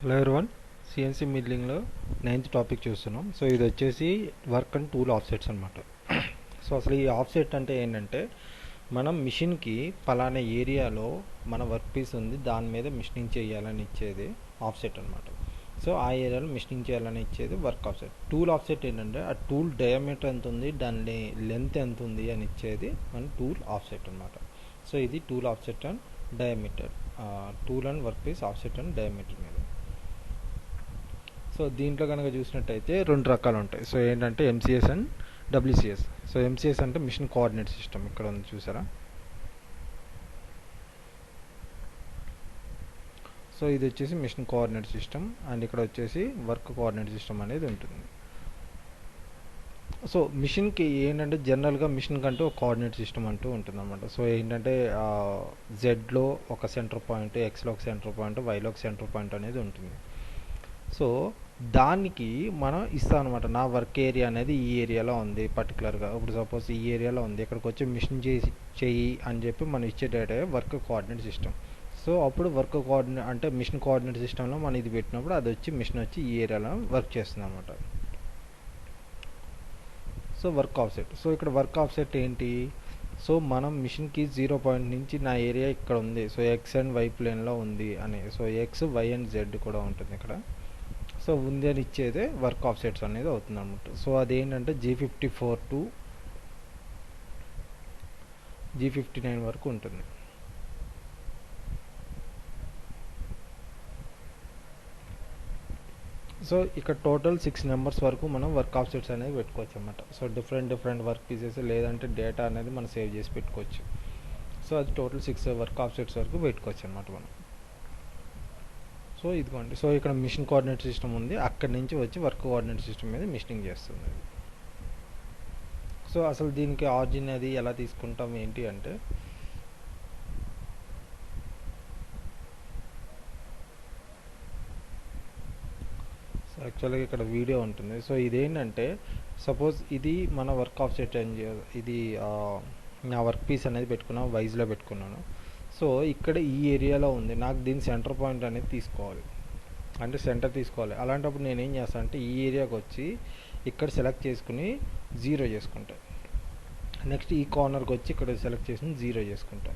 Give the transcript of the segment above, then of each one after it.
Hello everyone, CNC మిల్లింగ్లో 9th topic చూస్తున్నాం. So ఇది వచ్చేసి వర్క్ అండ్ టూల్ ఆఫ్సెట్స్ అనమాట. సో అసలు ఈ ఆఫ్సెట్ అంటే ఏంటంటే, మనం మిషన్కి పలానా ఏరియాలో మన వర్క్ పీస్ ఉంది, దాని మీద మిషనింగ్ చేయాలని ఇచ్చేది ఆఫ్సెట్ అనమాట. సో ఆ ఏరియాలో మిషనింగ్ చేయాలని ఇచ్చేది వర్క్ ఆఫ్సెట్. టూల్ ఆఫ్సెట్ ఏంటంటే ఆ టూల్ డయామీటర్ ఎంత ఉంది, దాని లెంత్ ఎంత ఉంది అని ఇచ్చేది మన టూల్ ఆఫ్సెట్ అనమాట. సో ఇది tool offset and diameter, tool and work piece offset and diameter మీద. సో దీంట్లో కనుక చూసినట్టయితే రెండు రకాలు ఉంటాయి. సో ఏంటంటే MCS and WCS. So MCS అంటే మిషన్ కోఆర్డినేట్ సిస్టమ్, ఇక్కడ ఉంది చూసారా. సో ఇది వచ్చేసి మిషన్ కోఆర్డినేట్ సిస్టమ్ అండ్ ఇక్కడ వచ్చేసి వర్క్ కోఆర్డినేట్ సిస్టమ్ అనేది ఉంటుంది. సో మిషన్కి ఏంటంటే జనరల్గా మిషన్ కంటే ఒక కోఆర్డినేట్ సిస్టమ్ అంటూ ఉంటుంది అనమాట. సో ఏంటంటే జెడ్లో ఒక సెంటర్ పాయింట్, ఎక్స్లో ఒక సెంటర్ పాయింట్, వైలో ఒక సెంటర్ పాయింట్ అనేది ఉంటుంది. సో దానికి మనం ఇస్తాం అనమాట, నా వర్క్ ఏరియా అనేది ఈ ఏరియాలో ఉంది పర్టికులర్గా. ఇప్పుడు సపోజ్ ఈ ఏరియాలో ఉంది, ఇక్కడికి వచ్చి మిషన్ చెయ్యి అని చెప్పి మనం ఇచ్చే data work coordinate system. So అప్పుడు వర్క్ కోఆర్డినేట్ అంటే మిషన్ కోఆర్డినేట్ సిస్టంలో మనం ఇది పెట్టినప్పుడు అది వచ్చి మిషన్ వచ్చి ఈ ఏరియాలో వర్క్ చేస్తుంది అనమాట. So work offset. సో ఇక్కడ వర్క్ ఆఫ్సెట్ ఏంటి, సో మనం మిషన్కి 0 పాయింట్ నుంచి నా ఏరియా ఇక్కడ ఉంది, సో ఎక్స్ అండ్ వై ప్లేన్లో ఉంది అని. So X, Y and Z కూడా ఉంటుంది ఇక్కడ. సో ఉంది అని ఇచ్చేదే వర్క్ ఆఫ్సెట్స్ అనేది అవుతుంది అనమాట. సో అదేంటంటే G54 టు G59 వరకు ఉంటుంది. సో ఇక్కడ టోటల్ 6 నెంబర్స్ వరకు మనం వర్క్ ఆఫ్సెట్స్ అనేది పెట్టుకోవచ్చు అనమాట. సో డిఫరెంట్ వర్క్ పీసెస్ లేదంటే డేటా అనేది మనం సేవ్ చేసి పెట్టుకోవచ్చు. సో అది టోటల్ 6 వర్క్ ఆఫ్సెట్స్ వరకు పెట్టుకోవచ్చు అనమాట మనం. సో ఇదిగోండి, సో ఇక్కడ మిషన్ కోఆర్డినేట్ సిస్టమ్ ఉంది, అక్కడి నుంచి వచ్చి వర్క్ కోఆర్డినేట్ సిస్టమ్ మీద మిషనింగ్ చేస్తుంది. సో అసలు దీనికి ఆరిజిన్ అది ఎలా తీసుకుంటాం ఏంటి అంటే, సో యాక్చువల్గా ఇక్కడ వీడియో ఉంటుంది. సో ఇదేంటంటే సపోజ్ ఇది మన వర్క్ ఆఫ్సెట్, ఇది నా వర్క్ పీస్ అనేది పెట్టుకున్నాను, వైజ్లో పెట్టుకున్నాను. సో ఇక్కడ ఈ ఏరియాలో ఉంది, నాకు దీని సెంటర్ పాయింట్ అనేది తీసుకోవాలి, అంటే సెంటర్ తీసుకోవాలి. అలాంటప్పుడు నేను ఏం చేస్తాను అంటే ఈ ఏరియాకి వచ్చి ఇక్కడ సెలెక్ట్ చేసుకుని 0 చేసుకుంటా. నెక్స్ట్ ఈ కార్నర్కి వచ్చి ఇక్కడ సెలెక్ట్ చేసుకుని 0 చేసుకుంటా.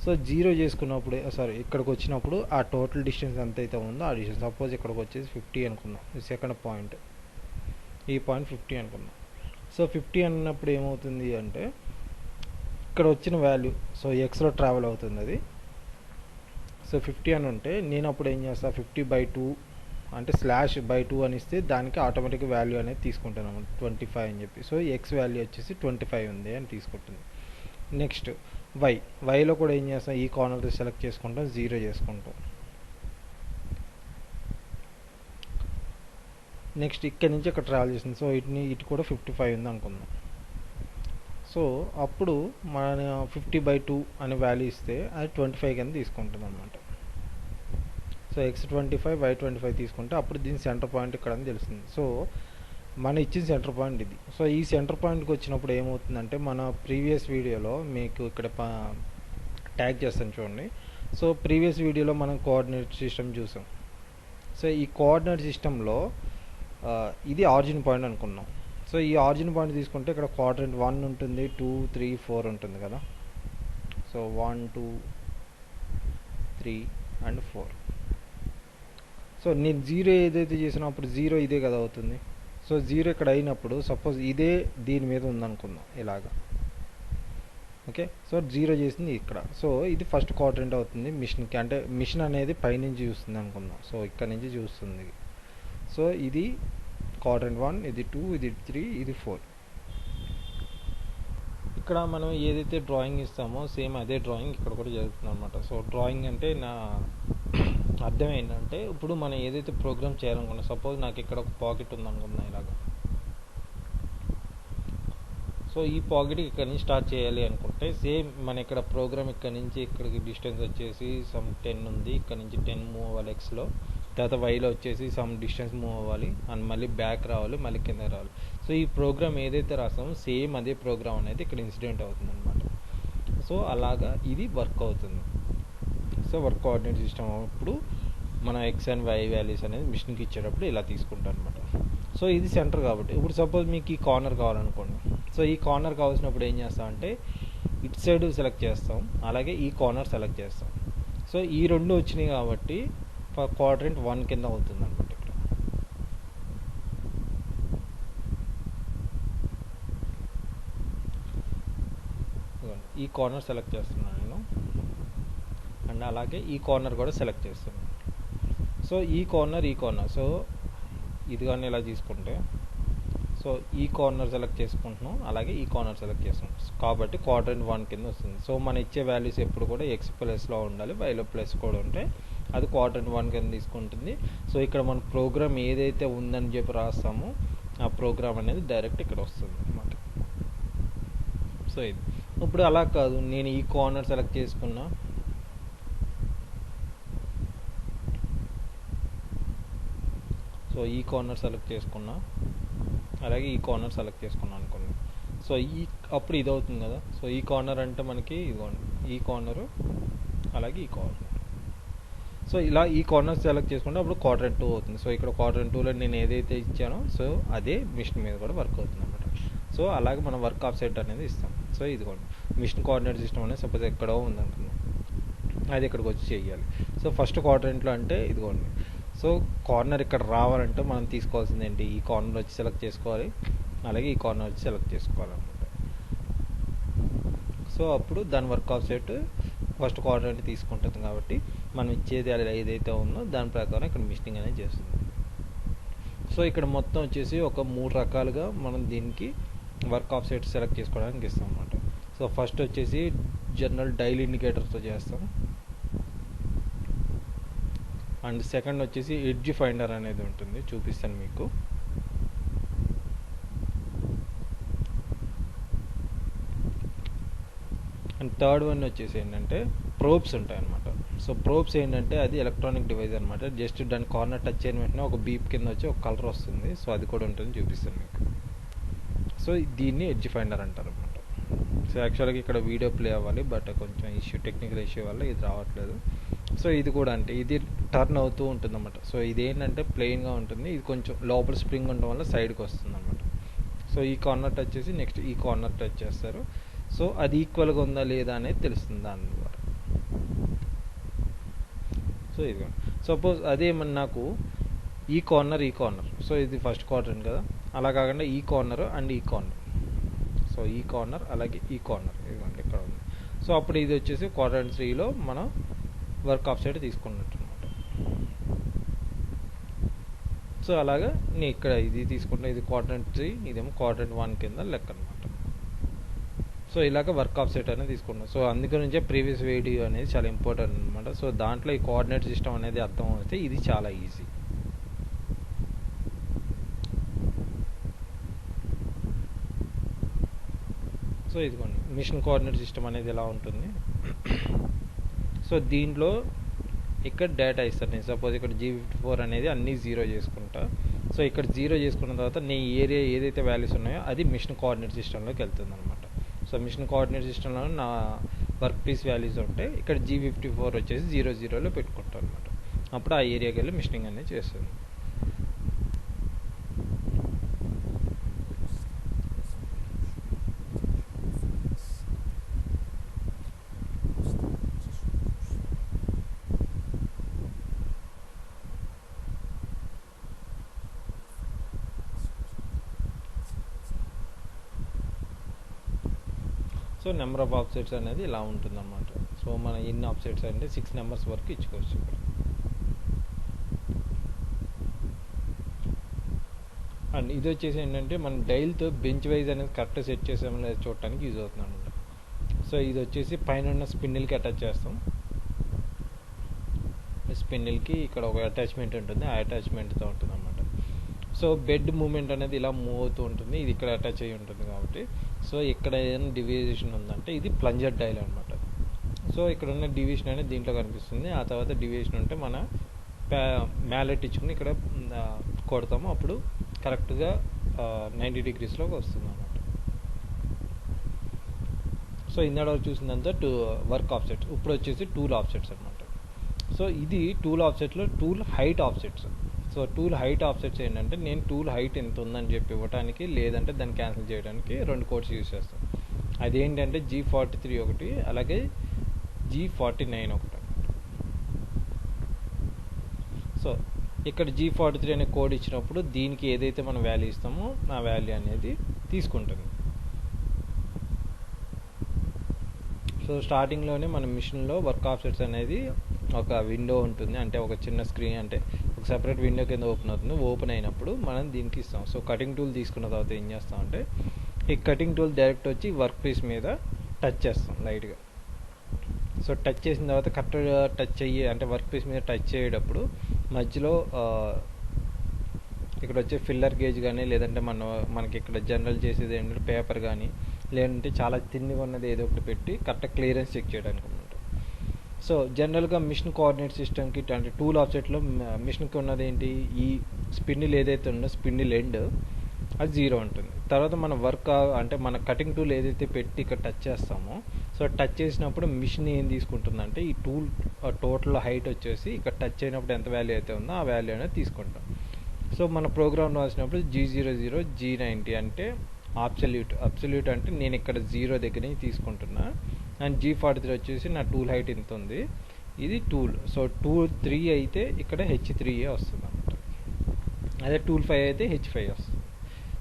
సో 0 చేసుకున్నప్పుడు ఇక్కడికి వచ్చినప్పుడు ఆ టోటల్ డిస్టెన్స్ ఎంతైతే ఉందో ఆ డిస్టెన్స్, సపోజ్ ఇక్కడికి వచ్చేసి 50 అనుకుందాం, ఈ సెకండ్ పాయింట్, ఈ పాయింట్ 50 అనుకుందాం. సో 50 అన్నప్పుడు ఏమవుతుంది అంటే ఇక్కడ వచ్చిన వాల్యూ, సో ఎక్స్లో ట్రావెల్ అవుతుంది అది. సో 50 అని ఉంటే నేను అప్పుడు ఏం చేస్తాను, 50/2 అంటే /2 అని ఇస్తే దానికి ఆటోమేటిక్ వాల్యూ అనేది తీసుకుంటాను 25 అని చెప్పి. సో ఎక్స్ వాల్యూ వచ్చేసి 25 ఉంది అని తీసుకుంటుంది. నెక్స్ట్ వైలో కూడా ఏం చేస్తాం, ఈ కార్నర్ సెలెక్ట్ చేసుకుంటాం, 0 చేసుకుంటాం. నెక్స్ట్ ఇక్కడ నుంచి ఇక్కడ ట్రావెల్ చేస్తుంది, సో ఇటు కూడా 55 ఉంది అనుకుందాం. సో అప్పుడు మన 50/2 అనే వాల్యూ ఇస్తే అది 25 కింద తీసుకుంటుంది అనమాట. సో x25, y25 తీసుకుంటే అప్పుడు దీని సెంటర్ పాయింట్ ఇక్కడ అని తెలుస్తుంది. సో మన ఇచ్చిన సెంటర్ పాయింట్ ఇది. సో ఈ సెంటర్ పాయింట్కి వచ్చినప్పుడు ఏమవుతుందంటే, మన ప్రీవియస్ వీడియోలో మీకు ఇక్కడ ట్యాగ్ చేస్తాను చూడండి. సో ప్రీవియస్ వీడియోలో మనం కోఆర్డినేట్ సిస్టమ్ చూసాం. సో ఈ కోఆర్డినేట్ సిస్టంలో ఇది ఆరిజిన్ పాయింట్ అనుకున్నాం. సో ఈ ఆరిజిన్ పాయింట్ తీసుకుంటే ఇక్కడ క్వాడ్రంట్ 1 ఉంటుంది, 2, 3, 4 ఉంటుంది కదా. So 1, 2, 3 and 4. సో నేను 0 ఏదైతే చేసినప్పుడు 0 ఇదే కదా అవుతుంది. సో 0 ఇక్కడ అయినప్పుడు సపోజ్ ఇదే దీని మీద ఉందనుకుందాం ఇలాగా, ఓకే. సో 0 చేసింది ఇక్కడ. సో ఇది ఫస్ట్ క్వాడ్రంట్ అవుతుంది మిషన్కి, అంటే మిషన్ అనేది పైనుంచి చూస్తుంది అనుకుందాం. సో ఇక్కడ నుంచి చూస్తుంది. సో ఇది క్వాడ్రంట్ 1, ఇది 2, ఇది 3, ఇది 4. ఇక్కడ మనం ఏదైతే డ్రాయింగ్ ఇస్తామో సేమ్ అదే డ్రాయింగ్ ఇక్కడ కూడా జరుగుతుంది అనమాట. సో డ్రాయింగ్ అంటే నా అర్థం ఏంటంటే, ఇప్పుడు మనం ఏదైతే ప్రోగ్రామ్ చేయాలనుకున్నాం, సపోజ్ నాకు ఇక్కడ ఒక పాకెట్ ఉందనుకుందాం ఇలాగా. సో ఈ పాకెట్ ఇక్కడ నుంచి స్టార్ట్ చేయాలి అనుకుంటే సేమ్ మన ఇక్కడ ప్రోగ్రామ్ ఇక్కడ నుంచి ఇక్కడికి డిస్టెన్స్ వచ్చేసి సమ్ 10 ఉంది, ఇక్కడ నుంచి 10 మూవ్ అవ్వాలి ఎక్స్లో, తర్వాత వైలో వచ్చేసి సమ్ డిస్టెన్స్ మూవ్ అవ్వాలి అండ్ మళ్ళీ బ్యాక్ రావాలి, మళ్ళీ కింద రావాలి. సో ఈ ప్రోగ్రామ్ ఏదైతే రాస్తామో సేమ్ అదే ప్రోగ్రామ్ అనేది ఇక్కడ ఇన్సిడెంట్ అవుతుంది అనమాట. సో అలాగా ఇది వర్క్ అవుతుంది. So work coordinate system. ఇప్పుడు మన ఎక్స్ అండ్ వై వాల్యూస్ అనేది మిషన్కి ఇచ్చేటప్పుడు ఇలా తీసుకుంటాం అనమాట. సో ఇది సెంటర్ కాబట్టి ఇప్పుడు సపోజ్ మీకు ఈ కార్నర్ కావాలనుకోండి. సో ఈ కార్నర్ కావాల్సినప్పుడు ఏం చేస్తామంటే ఇటు సైడ్ సెలెక్ట్ చేస్తాం, అలాగే ఈ కార్నర్ సెలెక్ట్ చేస్తాం. సో ఈ రెండు వచ్చినాయి కాబట్టి క్వాడ్రంట్ 1 కింద అవుతుంది అనమాట. ఇక్కడ ఈ కార్నర్ సెలెక్ట్ చేస్తున్నాను నేను, అండ్ అలాగే ఈ కార్నర్ కూడా సెలెక్ట్ చేస్తున్నాను. సో ఈ కార్నర్ సో ఇది కానీ ఇలా తీసుకుంటే సో ఈ కార్నర్ సెలెక్ట్ చేసుకుంటున్నాం, అలాగే ఈ కార్నర్ సెలెక్ట్ చేస్తున్నాం కాబట్టి క్వాడ్రంట్ 1 కింద వస్తుంది. సో మన ఇచ్చే వాల్యూస్ ఎప్పుడు కూడా ఎక్స్ ప్లస్లో ఉండాలి, వైలో ప్లస్ కూడా ఉంటే అది క్వాడ్రంట్ 1 కింద తీసుకుంటుంది. సో ఇక్కడ మన ప్రోగ్రామ్ ఏదైతే ఉందని చెప్పి రాస్తామో ఆ ప్రోగ్రామ్ అనేది డైరెక్ట్ ఇక్కడ వస్తుంది అన్నమాట. సో ఇది ఇప్పుడు అలా కాదు, నేను ఈ కార్నర్ సెలెక్ట్ చేసుకున్నా, సో ఈ కార్నర్ సెలెక్ట్ చేసుకున్నా, అలాగే ఈ కార్నర్ సెలెక్ట్ చేసుకున్నాను అనుకోండి. సో అప్పుడు ఇది అవుతుంది కదా. సో ఈ కార్నర్ అంటే మనకి ఇదిగోండి ఈ కార్నరు, అలాగే ఈ కార్నర్. సో ఇలా ఈ కార్నర్ సెలెక్ట్ చేసుకుంటే అప్పుడు క్వాడ్రంట్ 2 అవుతుంది. సో ఇక్కడ క్వాడ్రంట్ 2లో నేను ఏదైతే ఇచ్చానో సో అదే మిషన్ మీద కూడా వర్క్ అవుతుంది అనమాట. సో అలాగే మనం వర్క్ ఆఫ్సెట్ అనేది ఇస్తాం. సో ఇదిగోండి మిషన్ కోఆర్డినేట్ సిస్టమ్ అనేది సపోజ్ ఎక్కడో ఉందనుకున్నాం, అది ఇక్కడికి వచ్చి చేయాలి. సో ఫస్ట్ క్వాడ్రంట్లో అంటే ఇదిగోండి, సో కార్నర్ ఇక్కడ రావాలంటే మనం తీసుకోవాల్సింది ఏంటి, ఈ కార్నర్ వచ్చి సెలెక్ట్ చేసుకోవాలి, అలాగే ఈ కార్నర్ వచ్చి సెలెక్ట్ చేసుకోవాలన్నమాట. సో అప్పుడు దాని వర్క్ ఆఫ్సెట్ ఫస్ట్ క్వాడ్రంట్ తీసుకుంటుంది కాబట్టి మనం ఇచ్చేది ఏదైతే ఉందో దాని ప్రకారం ఇక్కడ మిషనింగ్ అనేది చేస్తుంది. సో ఇక్కడ మొత్తం వచ్చేసి ఒక 3 రకాలుగా మనం దీనికి వర్క్ ఆఫ్సెట్ సెలెక్ట్ చేసుకోవడానికి ఇస్తాం అన్నమాట. సో ఫస్ట్ వచ్చేసి జనరల్ డైల్ ఇండికేటర్తో చేస్తాం, అండ్ సెకండ్ వచ్చేసి ఎడ్జ్ ఫైండర్ అనేది ఉంటుంది, చూపిస్తాను మీకు. అండ్ థర్డ్ వన్ వచ్చేసి ఏంటంటే ప్రోబ్స్ ఉంటాయి అన్నమాట. సో ప్రోబ్స్ ఏంటంటే అది ఎలక్ట్రానిక్ డివైస్ అనమాట. జస్ట్ దాని కార్నర్ టచ్ అయిన వెంటనే ఒక బీప్ కింద వచ్చి ఒక కలర్ వస్తుంది. సో అది కూడా ఉంటుంది, చూపిస్తాను మీకు. సో దీన్ని ఎడ్జ్ ఫైండర్ అంటారు అనమాట. సో యాక్చువల్గా ఇక్కడ వీడియో ప్లే అవ్వాలి, బట్ కొంచెం టెక్నికల్ ఇష్యూ వల్ల ఇది రావట్లేదు. సో ఇది కూడా అంటే ఇది టర్న్ అవుతూ ఉంటుంది అన్నమాట. సో ఇది ఏంటంటే ప్లెయిన్గా ఉంటుంది, ఇది కొంచెం లోపల స్ప్రింగ్ ఉండడం వల్ల సైడ్కి వస్తుంది అనమాట. సో ఈ కార్నర్ టచ్ చేసి నెక్స్ట్ ఈ కార్నర్ టచ్ చేస్తారు. సో అది ఈక్వల్గా ఉందా లేదా అనేది తెలుస్తుంది దాని ద్వారా. సో ఇది సపోజ్ అదే మన నాకు ఈ కార్నర్ సో ఇది ఫస్ట్ క్వాడ్రంట్ కదా, అలా కాకుండా ఈ కార్నర్ అండ్ ఈ కార్నర్. సో ఈ కార్నర్ అలాగే ఈ కార్నర్ ఇదిగోండి ఇక్కడ ఉంది. సో అప్పుడు ఇది వచ్చేసి క్వాడ్రంట్ 3లో మనం వర్క్ ఆఫ్సెట్ తీసుకున్నట్టు అనమాట. సో అలాగా నేను ఇక్కడ ఇది తీసుకుంటే ఇది క్వాడ్రంట్ 3, ఇదేమో క్వాడ్రంట్ 1 కింద లెక్క అనమాట. సో ఇలాగ వర్క్ ఆఫ్సెట్ అనేది తీసుకుంటాం. సో అందుగురించే ప్రీవియస్ వీడియో అనేది చాలా ఇంపార్టెంట్ అనమాట. సో దాంట్లో ఈ కోఆర్డినేట్ సిస్టమ్ అనేది అర్థం అవుతే ఇది చాలా ఈజీ. సో ఇదిగోండి మిషన్ కోఆర్డినేట్ సిస్టమ్ అనేది ఎలా ఉంటుంది. సో దీంట్లో ఇక్కడ డేటా ఇస్తాను నేను. సపోజ్ ఇక్కడ G54 అనేది అన్నీ 0 చేసుకుంటా. సో ఇక్కడ 0 చేసుకున్న తర్వాత నేను ఏరియా ఏదైతే వాల్యూస్ ఉన్నాయో అది మిషన్ కోఆర్డినేట్ సిస్టంలోకి వెళ్తుంది అనమాట. సో మిషన్ కోఆర్డినేట్ సిస్టంలో నా వర్క్ పీస్ వాల్యూస్ ఉంటే ఇక్కడ G54 వచ్చేసి 00లో పెట్టుకుంటాను అనమాట. అప్పుడు ఆ ఏరియాకి వెళ్ళి మిషనింగ్ అనేది చేస్తుంది. సో నెంబర్ ఆఫ్ ఆఫ్సెట్స్ అనేది ఇలా ఉంటుందన్నమాట. సో మన ఎన్ని ఆఫ్సెట్స్ అంటే 6 నెంబర్స్ వరకు ఇచ్చుకోవచ్చు ఇక్కడ. అండ్ ఇది వచ్చేసి ఏంటంటే మనం డైల్తో బెంచ్ వైజ్ అనేది కరెక్ట్ సెట్ చేసామో లేదా చూడటానికి యూజ్ అవుతుంది అనమాట. సో ఇది వచ్చేసి పైన ఉన్న స్పిన్డిల్కి అటాచ్ చేస్తాం. స్పిన్డిల్కి ఇక్కడ ఒక అటాచ్మెంట్ ఉంటుంది, ఆ అటాచ్మెంట్తో ఉంటుంది అనమాట. సో బెడ్ మూమెంట్ అనేది ఇలా మూవ్ అవుతూ ఉంటుంది, ఇది ఇక్కడ అటాచ్ అయ్యి ఉంటుంది కాబట్టి. సో ఇక్కడ ఏదైనా డివియేషన్ ఉందంటే ఇది ప్లంజర్ డైల్ అనమాట. సో ఇక్కడ ఉన్న డివియేషన్ అనేది దీంట్లో కనిపిస్తుంది. ఆ తర్వాత డివియేషన్ ఉంటే మన మ్యాలెట్ ఇచ్చుకుని ఇక్కడ కొడతాము, అప్పుడు కరెక్ట్గా 90 degreesలోకి వస్తుంది అనమాట. సో ఇందాక చూసిందంతా వర్క్ ఆఫ్సెట్స్. ఇప్పుడు వచ్చేసి టూల్ ఆఫ్సెట్స్ అనమాట. సో సో ఇది టూల్ ఆఫ్సెట్లో tool height offsets. So tool height offsets ఏంటంటే నేను టూల్ హైట్ ఎంత ఉందని చెప్పి ఇవ్వడానికి, లేదంటే దాన్ని క్యాన్సిల్ చేయడానికి 2 కోడ్స్ యూజ్ చేస్తాను. అదేంటంటే G43 ఒకటి, అలాగే G49 ఒకటి. సో ఇక్కడ G43 అనే కోడ్ ఇచ్చినప్పుడు దీనికి ఏదైతే మనం వాల్యూ ఇస్తామో ఆ వాల్యూ అనేది తీసుకుంటుంది. సో స్టార్టింగ్లోనే మన మిషన్లో వర్క్ ఆఫ్సెట్స్ అనేది ఒక విండో ఉంటుంది, అంటే ఒక చిన్న స్క్రీన్, అంటే ఒక సెపరేట్ విండో కింద ఓపెన్ అవుతుంది. ఓపెన్ అయినప్పుడు మనం దీనికి ఇస్తాం. సో కటింగ్ టూల్ తీసుకున్న తర్వాత ఏం చేస్తామంటే ఈ కటింగ్ టూల్ డైరెక్ట్ వచ్చి వర్క్ పీస్ మీద టచ్ చేస్తాం లైట్గా. సో టచ్ చేసిన తర్వాత కరెక్ట్గా టచ్ అయ్యి, అంటే వర్క్ పీస్ మీద టచ్ అయ్యేటప్పుడు మధ్యలో ఇక్కడ వచ్చే ఫిల్లర్ గేజ్ కానీ, లేదంటే మనకి ఇక్కడ జనరల్ చేసేది ఏంటంటే పేపర్ కానీ, లేదంటే చాలా తిన్నిగా ఉన్నది ఏదో ఒకటి పెట్టి కరెక్ట్గా క్లియరెన్స్ చెక్ చేయడానికి అనమాట. సో జనరల్గా మిషన్ కోఆర్డినేట్ సిస్టమ్కి, అంటే టూల్ ఆఫ్సెట్లో మిషన్కి ఉన్నది ఏంటి, ఈ స్పిన్నిల్ ఏదైతే ఉందో స్పిన్నిల్ ఎండ్ అది 0 ఉంటుంది. తర్వాత మన వర్క్, అంటే మన కటింగ్ టూల్ ఏదైతే పెట్టి ఇక్కడ టచ్ చేస్తామో, సో టచ్ చేసినప్పుడు మిషన్ ఏం తీసుకుంటుందంటే ఈ టూల్ టోటల్ హైట్ వచ్చేసి ఇక్కడ టచ్ అయినప్పుడు ఎంత వాల్యూ అయితే ఉందో ఆ వాల్యూ అనేది తీసుకుంటాం. సో మన ప్రోగ్రామ్ రాసినప్పుడు G00 G90 అంటే అబ్సల్యూట్ అంటే నేను ఇక్కడ 0 దగ్గర నుంచి తీసుకుంటున్నా. అండ్ G43 వచ్చేసి నా టూల్ హైట్ ఇంత ఉంది, ఇది టూల్. సో టూల్ 3 అయితే ఇక్కడ H3A వస్తుంది అన్నమాట. అదే టూల్ 5 అయితే H5 వస్తుంది.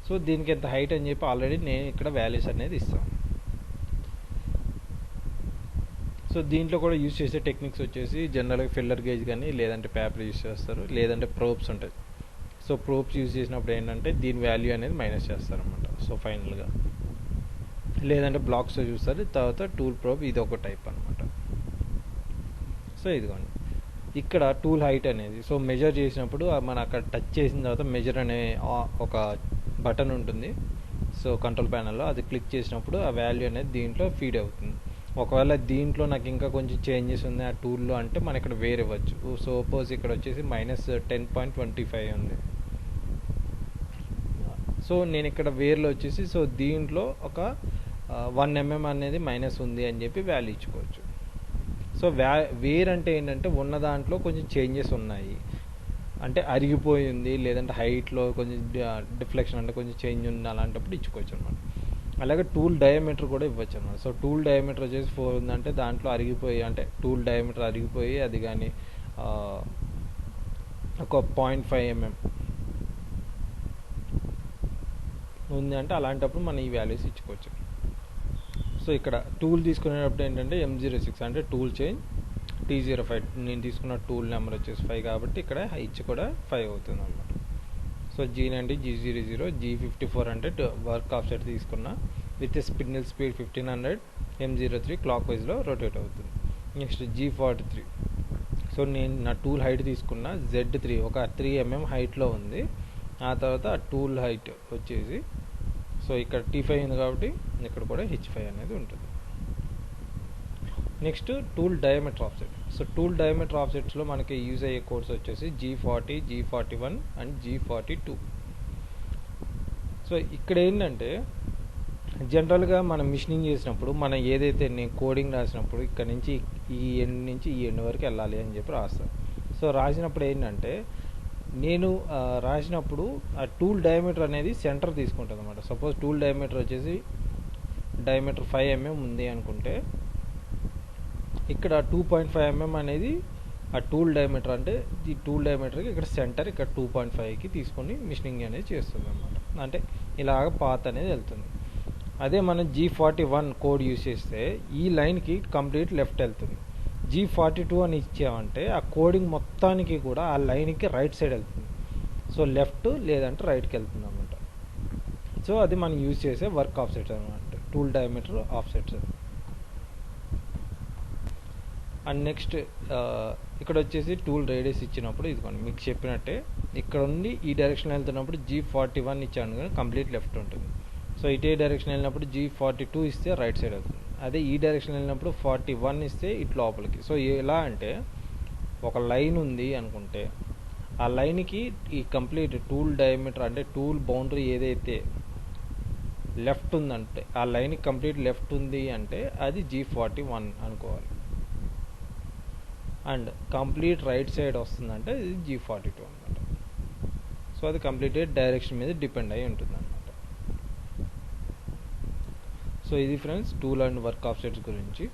సో దీనికి ఎంత హైట్ అని చెప్పి ఆల్రెడీ నేను ఇక్కడ వాల్యూస్ అనేది ఇస్తాను. సో దీంట్లో కూడా యూజ్ చేసే టెక్నిక్స్ వచ్చేసి జనరల్గా ఫిల్లర్ గేజ్ కానీ, లేదంటే పేపర్ యూజ్ చేస్తారు, లేదంటే ప్రోబ్స్ ఉంటాయి. సో ప్రోబ్స్ యూజ్ చేసినప్పుడు ఏంటంటే దీని వాల్యూ అనేది మైనస్ చేస్తారనమాట. సో ఫైనల్గా లేదంటే బ్లాక్స్ చూస్తారు. తర్వాత టూల్ ప్రోబ్ ఇది ఒక టైప్ అనమాట. సో ఇదిగోండి ఇక్కడ టూల్ హైట్ అనేది, సో మెజర్ చేసినప్పుడు మనం అక్కడ టచ్ చేసిన తర్వాత మెజర్ అనే ఒక బటన్ ఉంటుంది. సో కంట్రోల్ ప్యానల్లో అది క్లిక్ చేసినప్పుడు ఆ వాల్యూ అనేది దీంట్లో ఫీడ్ అవుతుంది. ఒకవేళ దీంట్లో నాకు ఇంకా కొంచెం చేంజెస్ ఉన్నాయి ఆ టూల్లో అంటే మనం ఇక్కడ వేరే ఇవ్వచ్చు. సో సపోజ్ ఇక్కడ వచ్చేసి -10.25 ఉంది. సో నేను ఇక్కడ వేర్లో వచ్చేసి, సో దీంట్లో ఒక 1 mm అనేది మైనస్ ఉంది అని చెప్పి వాల్యూ ఇచ్చుకోవచ్చు. సో వేర్ అంటే ఏంటంటే ఉన్న దాంట్లో కొంచెం చేంజెస్ ఉన్నాయి, అంటే అరిగిపోయింది, లేదంటే హైట్లో కొంచెం డిఫ్లెక్షన్ అంటే కొంచెం చేంజ్ ఉంది, అలాంటప్పుడు ఇచ్చుకోవచ్చు అనమాట. అలాగే టూల్ డయామీటర్ కూడా ఇవ్వచ్చు అనమాట. సో టూల్ డయామీటర్ వచ్చేసి 4 ఉందంటే దాంట్లో అరిగిపోయి, అంటే టూల్ డయామీటర్ అరిగిపోయి అది కానీ ఒక 0.5 mm ఉంది అంటే అలాంటప్పుడు మనం ఈ వాల్యూస్ ఇచ్చుకోవచ్చు. సో ఇక్కడ టూల్ తీసుకునేటప్పుడు ఏంటంటే M06 అంటే టూల్ చేంజ్, T05 నేను తీసుకున్న టూల్ నెంబర్ వచ్చేసి 5 కాబట్టి ఇక్కడ హైచ్ కూడా 5 అవుతుంది అనమాట. సో G90 G00 G54 అంటే వర్క్ ఆఫ్సెట్ తీసుకున్న with spindle speed 1500, M03 clock వైజ్లో రొటేట్ అవుతుంది. నెక్స్ట్ G43, సో నేను నా టూల్ హైట్ తీసుకున్న Z3 ఒక 3 mm హైట్లో ఉంది. ఆ తర్వాత ఆ టూల్ హైట్ వచ్చేసి, సో ఇక్కడ T5 ఉంది కాబట్టి ఇక్కడ కూడా H5 అనేది ఉంటుంది. Next tool diameter offset. So tool diameter ఆఫ్సెట్స్లో మనకి యూజ్ అయ్యే కోడ్స్ వచ్చేసి G40, G41 and G42. So ఇక్కడ ఏంటంటే జనరల్గా మనం మిషనింగ్ చేసినప్పుడు మనం ఏదైతే నేను కోడింగ్ రాసినప్పుడు ఇక్కడ నుంచి ఈ ఎండ్ నుంచి ఈ ఎండ్ వరకు వెళ్ళాలి అని చెప్పి రాస్తాను. సో రాసినప్పుడు ఏంటంటే నేను రాసినప్పుడు ఆ టూల్ డయామీటర్ అనేది సెంటర్ తీసుకుంటుంది అనమాట. సపోజ్ టూల్ డయామీటర్ వచ్చేసి డయామీటర్ 5 mm ఉంది అనుకుంటే ఇక్కడ 2.5 mm అనేది ఆ టూల్ డయామీటర్, అంటే ఈ టూల్ డయామీటర్కి ఇక్కడ సెంటర్ ఇక్కడ 2.5కి తీసుకొని మిషనింగ్ అనేది చేస్తుంది అనమాట. అంటే ఇలాగ పాత్ అనేది వెళ్తుంది. అదే మనం G41 కోడ్ యూజ్ చేస్తే ఈ లైన్కి కంప్లీట్ లెఫ్ట్ వెళ్తుంది. G42 అని ఇచ్చామంటే ఆ కోడింగ్ మొత్తానికి కూడా ఆ లైన్కి రైట్ సైడ్ వెళ్తుంది. సో లెఫ్ట్ లేదంటే రైట్కి వెళ్తుంది అనమాట. సో అది మనం యూజ్ చేసే వర్క్ ఆఫ్సెట్స్ అనమాట, tool diameter offsets. And next ఇక్కడ వచ్చేసి టూల్ రేడియస్ ఇచ్చినప్పుడు ఇదిగోండి మీకు చెప్పినట్టే ఇక్కడ ఉండి ఈ డైరెక్షన్ వెళ్తున్నప్పుడు G41 ఇచ్చాను కానీ కంప్లీట్ లెఫ్ట్ ఉంటుంది. సో ఇటే డైరెక్షన్ వెళ్ళినప్పుడు G42 ఇస్తే రైట్ సైడ్ అవుతుంది. అదే ఈ డైరెక్షన్ వెళ్ళినప్పుడు 41 ఇస్తే ఇటు లోపలికి. సో ఎలా అంటే ఒక లైన్ ఉంది అనుకుంటే ఆ లైన్కి ఈ కంప్లీట్ టూల్ డయామీటర్ అంటే టూల్ బౌండరీ ఏదైతే లెఫ్ట్ ఉందంటే ఆ లైన్కి కంప్లీట్ లెఫ్ట్ ఉంది అంటే అది G41 అనుకోవాలి. అండ్ కంప్లీట్ రైట్ సైడ్ వస్తుందంటే ఇది G42 అనమాట. సో అది కంప్లీటెడ్ డైరెక్షన్ మీద డిపెండ్ అయి ఉంటుంది అనమాట. సో ఇది friends tool and work offsets గురించి.